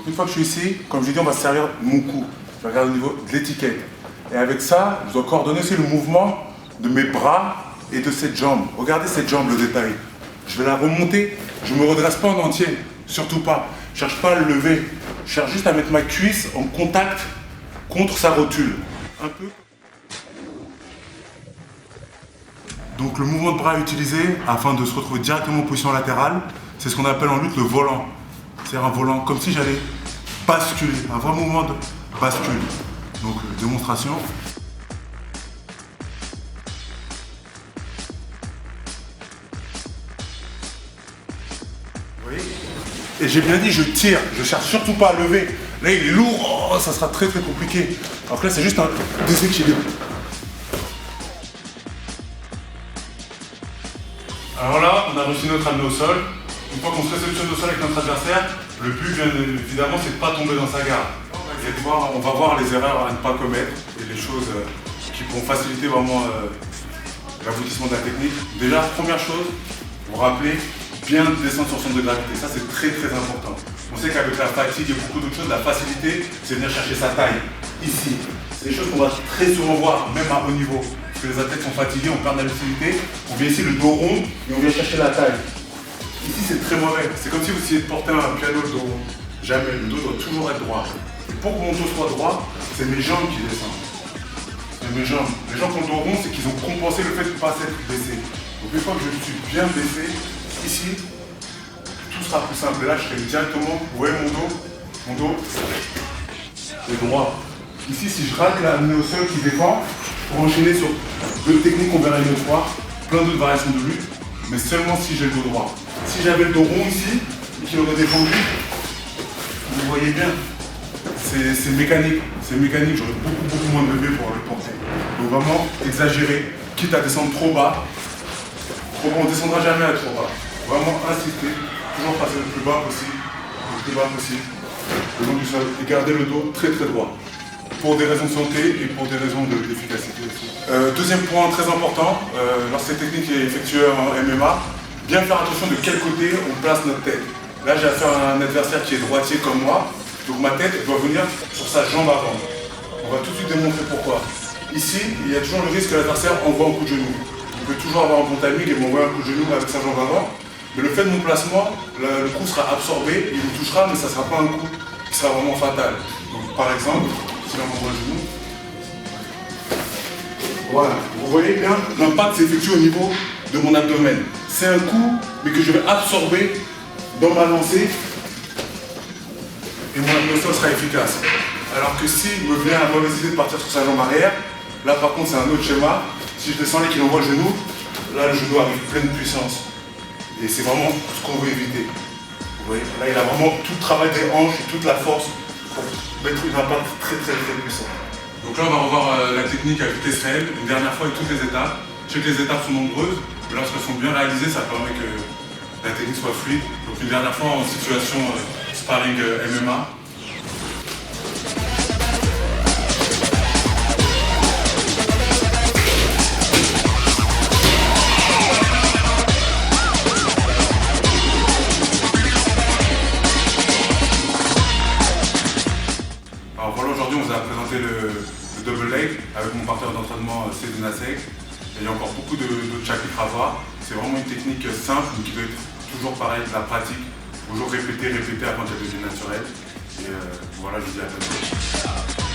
une fois que je suis ici, comme je l'ai dit, on va se servir de mon cou. Je regarde au niveau de l'étiquette. Et avec ça, je dois coordonner aussi le mouvement de mes bras et de cette jambe. Regardez cette jambe, le détail. Je vais la remonter, je ne me redresse pas en entier, surtout pas. Je ne cherche pas à le lever, je cherche juste à mettre ma cuisse en contact contre sa rotule. Un peu. Donc le mouvement de bras à utiliser afin de se retrouver directement en position latérale, c'est ce qu'on appelle en lutte le volant. C'est un volant, comme si j'allais basculer, un vrai mouvement de bascule. Donc démonstration. Vous voyez? Et j'ai bien dit, je tire, je cherche surtout pas à lever. Là il est lourd, oh, ça sera très très compliqué. Alors que là c'est juste un déséquilibre. Alors là, on a reçu notre amené au sol. Une fois qu'on se réceptionne au sol avec notre adversaire, le but, bien évidemment, c'est de ne pas tomber dans sa garde. On va voir les erreurs à ne pas commettre et les choses qui pourront faciliter vraiment l'aboutissement de la technique. Déjà, première chose, vous rappelez, bien descendre sur son de gravité. Ça, c'est très très important. On sait qu'avec la fatigue et beaucoup d'autres choses, la facilité, c'est venir chercher sa taille. Ici, c'est des choses qu'on va très souvent voir, même à haut niveau. Parce que les athlètes sont fatigués, on perd de la lucidité, on vient ici le dos rond et on vient chercher la taille. Ici c'est très mauvais, c'est comme si vous essayez de porter un piano le dos rond. Jamais, le dos doit toujours être droit. Et pour que mon dos soit droit, c'est mes jambes qui descendent. C'est mes jambes. Les gens qui ont le dos rond, c'est qu'ils ont compensé le fait de ne pas s'être baissé. Donc une fois que je suis bien baissé, ici, tout sera plus simple. Et là je serai directement, vous voyez mon dos est droit. Ici si je rate l'amener au sol qui défend, pour enchaîner sur deux techniques qu'on verra une autre fois, plein d'autres variations de lutte, mais seulement si j'ai le dos droit. Si j'avais le dos rond ici, et qu'il aurait défendu, vous voyez bien, c'est mécanique, j'aurais beaucoup moins de levé pour le porter. Donc vraiment, exagérer, quitte à descendre trop bas, on ne descendra jamais à trop bas. Vraiment insister, toujours passer le plus bas possible, le long du sol, et garder le dos très très droit. Pour des raisons de santé et pour des raisons d'efficacité aussi. Deuxième point très important, lorsque cette technique est effectuée en MMA, bien faire attention de quel côté on place notre tête. Là j'ai affaire à un adversaire qui est droitier comme moi, donc ma tête doit venir sur sa jambe avant. On va tout de suite démontrer pourquoi. Ici, il y a toujours le risque que l'adversaire envoie un coup de genou. On peut toujours avoir un bon timing et m'envoyer un coup de genou avec sa jambe avant, mais le fait de mon placement, le coup sera absorbé, il me touchera, mais ça ne sera pas un coup qui sera vraiment fatal. Donc par exemple, si on m'envoie le genou. Voilà, vous voyez bien, l'impact s'effectue au niveau de mon abdomen. C'est un coup, mais que je vais absorber dans ma lancée et mon abdomen sera efficace. Alors que si me vient la mauvaise idée de partir sur sa jambe arrière, là par contre c'est un autre schéma. Si je descends et qu'il envoie le genou, là le genou arrive pleine puissance. Et c'est vraiment ce qu'on veut éviter. Vous voyez, là il a vraiment tout le travail des hanches et toute la force pour mettre un impact très puissant. Donc là on va revoir la technique à vitesse réelle, une dernière fois avec toutes les étapes. Je sais que les étapes sont nombreuses, mais lorsqu'elles sont bien réalisées, ça permet que la technique soit fluide. Donc une dernière fois en situation sparring MMA. Alors voilà, aujourd'hui on vous a présenté le double leg avec mon partenaire d'entraînement Cédric Nasek. Et il y a encore beaucoup d'autres chapitres à voir. C'est vraiment une technique simple, mais qui doit être toujours pareil, de la pratique. Toujours répéter afin qu'elle devienne naturelle. Et voilà, je vous dis à bientôt.